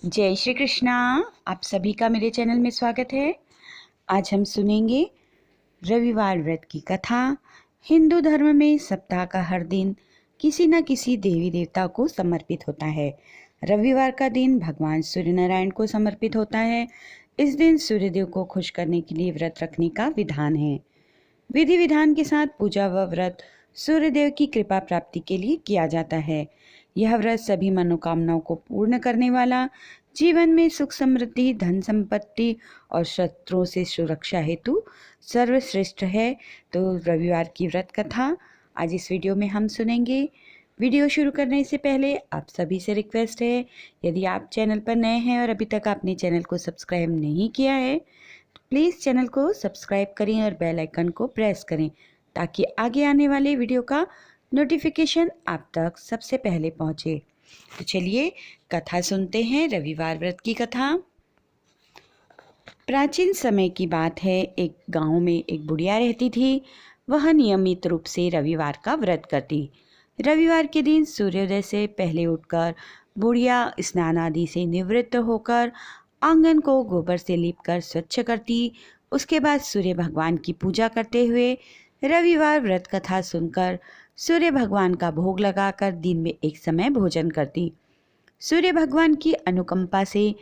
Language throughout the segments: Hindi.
जय श्री कृष्णा। आप सभी का मेरे चैनल में स्वागत है। आज हम सुनेंगे रविवार व्रत की कथा। हिंदू धर्म में सप्ताह का हर दिन किसी न किसी देवी देवता को समर्पित होता है। रविवार का दिन भगवान सूर्य नारायण को समर्पित होता है। इस दिन सूर्यदेव को खुश करने के लिए व्रत रखने का विधान है। विधि विधान के साथ पूजा व व्रत सूर्यदेव की कृपा प्राप्ति के लिए किया जाता है। यह व्रत सभी मनोकामनाओं को पूर्ण करने वाला, जीवन में सुख समृद्धि, धन संपत्ति और शत्रुओं से सुरक्षा हेतु सर्वश्रेष्ठ है। तो रविवार की व्रत कथा आज इस वीडियो में हम सुनेंगे। वीडियो शुरू करने से पहले आप सभी से रिक्वेस्ट है, यदि आप चैनल पर नए हैं और अभी तक आपने चैनल को सब्सक्राइब नहीं किया है तो प्लीज़ चैनल को सब्सक्राइब करें और बेल आइकन को प्रेस करें ताकि आगे आने वाले वीडियो का नोटिफिकेशन आप तक सबसे पहले पहुंचे। तो चलिए कथा सुनते हैं। रविवार व्रत की कथा। प्राचीन समय की बात है। एक गांव में एक बुढ़िया रहती थी। वह नियमित रूप से रविवार का व्रत करती। रविवार के दिन सूर्योदय से पहले उठकर बुढ़िया स्नान आदि से निवृत्त होकर आंगन को गोबर से लीपकर स्वच्छ करती। उसके बाद सूर्य भगवान की पूजा करते हुए रविवार व्रत कथा सुनकर सूर्य भगवान का भोग लगाकर दिन में एक समय भोजन करती। सूर्य भगवान की अनुकंपा से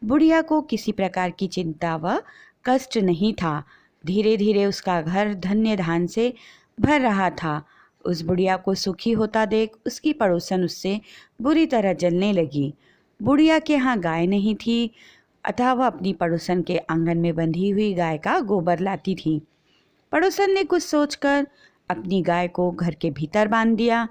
बुढ़िया को किसी प्रकार की चिंता व कष्ट नहीं था। धीरे धीरे उसका घर धन्य धान से भर रहा था। उस बुढ़िया को सुखी होता देख उसकी पड़ोसन उससे बुरी तरह जलने लगी। बुढ़िया के यहाँ गाय नहीं थी, अतः वह अपनी पड़ोसन के आंगन में बंधी हुई गाय का गोबर लाती थी। पड़ोसन ने कुछ सोचकर अपनी गाय को घर के भीतर बांध दिया।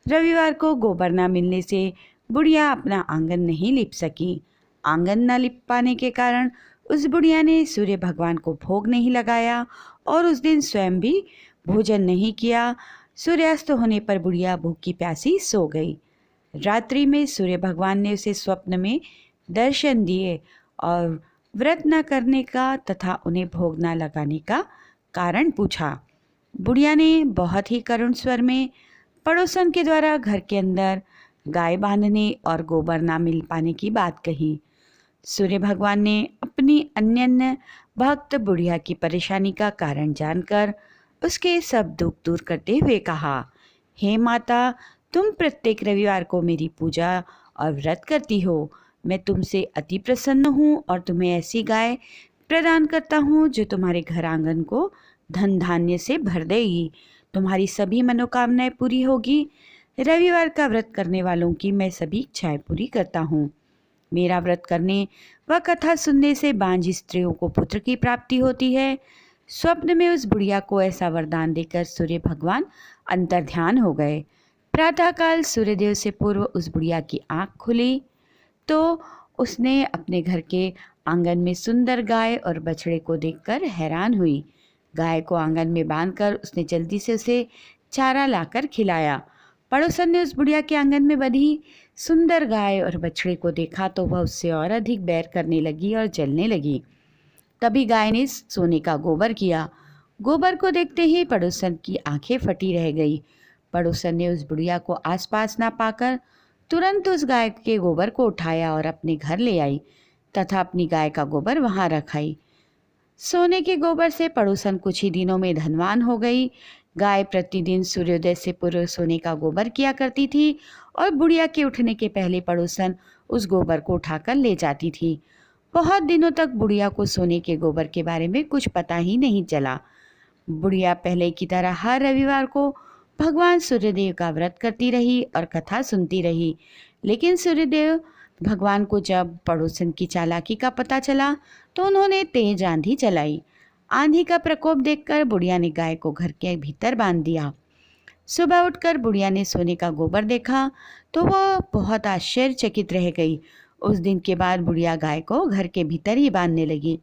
रविवार को गोबर न मिलने से बुढ़िया अपना आंगन नहीं लीप सकी। आंगन न लीप पाने के कारण उस बुढ़िया ने सूर्य भगवान को भोग नहीं लगाया और उस दिन स्वयं भी भोजन नहीं किया। सूर्यास्त होने पर बुढ़िया भूखी प्यासी सो गई। रात्रि में सूर्य भगवान ने उसे स्वप्न में दर्शन दिए और व्रत न करने का तथा उन्हें भोग न लगाने का कारण पूछा। बुढ़िया ने बहुत ही करुण स्वर में पड़ोसन के द्वारा घर के अंदर गाय बांधने और गोबर ना मिल पाने की बात कही। सूर्य भगवान ने अपनी अनन्य भक्त बुढ़िया की परेशानी का कारण जानकर उसके सब दुख दूर करते हुए कहा, हे माता, तुम प्रत्येक रविवार को मेरी पूजा और व्रत करती हो। मैं तुमसे अति प्रसन्न हूँ और तुम्हें ऐसी गाय प्रदान करता हूँ जो तुम्हारे घर आंगन को धन धान्य से भर देगी। तुम्हारी सभी मनोकामनाएं पूरी होगी। रविवार का व्रत करने वालों की मैं सभी इच्छाएं पूरी करता हूँ। मेरा व्रत करने व कथा सुनने से बांझ स्त्रियों को पुत्र की प्राप्ति होती है। स्वप्न में उस बुढ़िया को ऐसा वरदान देकर सूर्य भगवान अंतर्ध्यान हो गए। प्रातःकाल सूर्यदेव से पूर्व उस बुढ़िया की आँख खुली तो उसने अपने घर के आंगन में सुंदर गाय और बछड़े को देखकर हैरान हुई। गाय को आंगन में बांधकर उसने जल्दी से उसे चारा लाकर खिलाया। पड़ोसन ने उस बुढ़िया के आंगन में बंधी सुंदर गाय और बछड़े को देखा तो वह उससे और अधिक बैर करने लगी और जलने लगी। तभी गाय ने सोने का गोबर किया। गोबर को देखते ही पड़ोसन की आंखें फटी रह गई। पड़ोसन ने उस बुढ़िया को आसपास ना पाकर तुरंत उस गाय के गोबर को उठाया और अपने घर ले आई तथा अपनी गाय का गोबर वहां रखाई। सोने के गोबर से पड़ोसन कुछ ही दिनों में धनवान हो गई। गाय प्रतिदिन सूर्योदय से पूर्व सोने का गोबर किया करती थी और बुढ़िया के उठने के पहले पड़ोसन उस गोबर को उठाकर ले जाती थी। बहुत दिनों तक बुढ़िया को सोने के गोबर के बारे में कुछ पता ही नहीं चला। बुढ़िया पहले की तरह हर रविवार को भगवान सूर्यदेव का व्रत करती रही और कथा सुनती रही। लेकिन सूर्यदेव भगवान को जब पड़ोसन की चालाकी का पता चला तो उन्होंने तेज आंधी चलाई। आंधी का प्रकोप देखकर बुढ़िया ने गाय को घर के भीतर बांध दिया। सुबह उठकर बुढ़िया ने सोने का गोबर देखा तो वह बहुत आश्चर्यचकित रह गई। उस दिन के बाद बुढ़िया गाय को घर के भीतर ही बांधने लगी।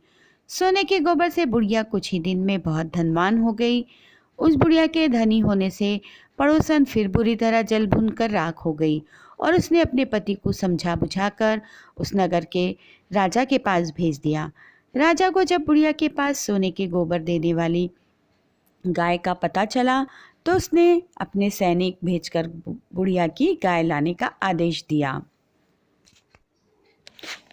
सोने के गोबर से बुढ़िया कुछ ही दिन में बहुत धनवान हो गई। उस बुढ़िया के धनी होने से पड़ोसन फिर बुरी तरह जल भुन कर राख हो गई और उसने अपने पति को समझा बुझाकर उस नगर के राजा के पास भेज दिया। राजा को जब बुढ़िया के पास सोने के गोबर देने वाली गाय का पता चला तो उसने अपने सैनिक भेजकर बुढ़िया की गाय लाने का आदेश दिया।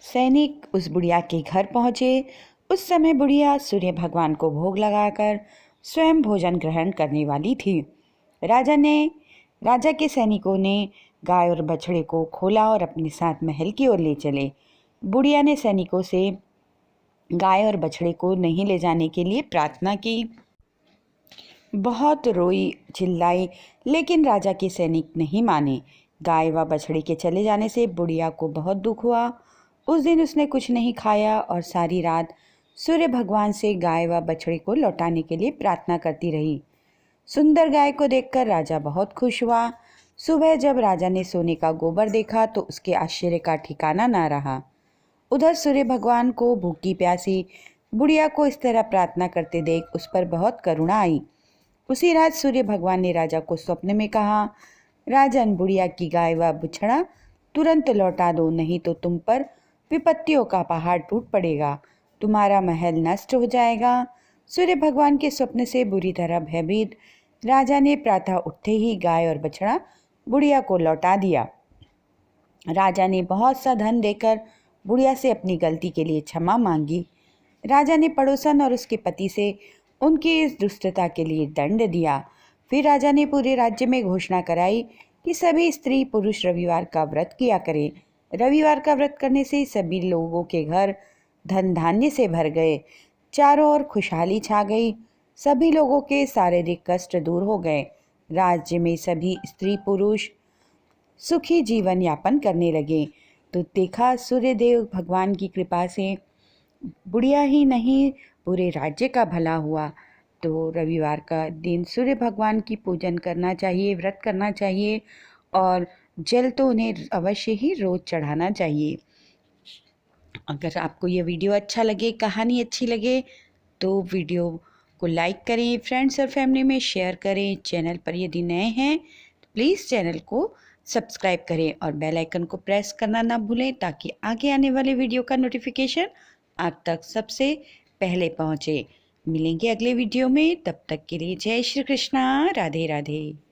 सैनिक उस बुढ़िया के घर पहुँचे। उस समय बुढ़िया सूर्य भगवान को भोग लगाकर स्वयं भोजन ग्रहण करने वाली थी। राजा के सैनिकों ने गाय और बछड़े को खोला और अपने साथ महल की ओर ले चले। बुढ़िया ने सैनिकों से गाय और बछड़े को नहीं ले जाने के लिए प्रार्थना की। बहुत रोई चिल्लाई, लेकिन राजा के सैनिक नहीं माने। गाय व बछड़े के चले जाने से बुढ़िया को बहुत दुख हुआ। उस दिन उसने कुछ नहीं खाया और सारी रात सूर्य भगवान से गाय व बछड़े को लौटाने के लिए प्रार्थना करती रही। सुंदर गाय को देखकर राजा बहुत खुश हुआ। सुबह जब राजा ने सोने का गोबर देखा तो उसके आश्चर्य का ठिकाना ना रहा। उधर सूर्य भगवान को भूखी प्यासी बुढ़िया को इस तरह प्रार्थना करते देख उस पर बहुत करुणा आई। उसी रात सूर्य भगवान ने राजा को स्वप्न में कहा, राजन, बुढ़िया की गाय व बछड़ा तुरंत लौटा दो, नहीं तो तुम पर विपत्तियों का पहाड़ टूट पड़ेगा, तुम्हारा महल नष्ट हो जाएगा। सूर्य भगवान के स्वप्न से बुरी तरह भयभीत राजा ने प्रातः उठते ही गाय और बछड़ा बुढ़िया को लौटा दिया। राजा ने बहुत सा धन देकर बुढ़िया से अपनी गलती के लिए क्षमा मांगी। राजा ने पड़ोसन और उसके पति से उनकी इस दुष्टता के लिए दंड दिया। फिर राजा ने पूरे राज्य में घोषणा कराई कि सभी स्त्री पुरुष रविवार का व्रत किया करें। रविवार का व्रत करने से सभी लोगों के घर धन धान्य से भर गए, चारों ओर खुशहाली छा गई, सभी लोगों के शारीरिक कष्ट दूर हो गए। राज्य में सभी स्त्री पुरुष सुखी जीवन यापन करने लगे। तो देखा, सूर्यदेव भगवान की कृपा से बुढ़िया ही नहीं पूरे राज्य का भला हुआ। तो रविवार का दिन सूर्य भगवान की पूजन करना चाहिए, व्रत करना चाहिए और जल तो उन्हें अवश्य ही रोज चढ़ाना चाहिए। अगर आपको ये वीडियो अच्छा लगे, कहानी अच्छी लगे तो वीडियो को लाइक करें, फ्रेंड्स और फैमिली में शेयर करें। चैनल पर यदि नए हैं तो प्लीज़ चैनल को सब्सक्राइब करें और बेल आइकन को प्रेस करना ना भूलें ताकि आगे आने वाले वीडियो का नोटिफिकेशन आप तक सबसे पहले पहुँचे। मिलेंगे अगले वीडियो में, तब तक के लिए जय श्री कृष्णा, राधे राधे।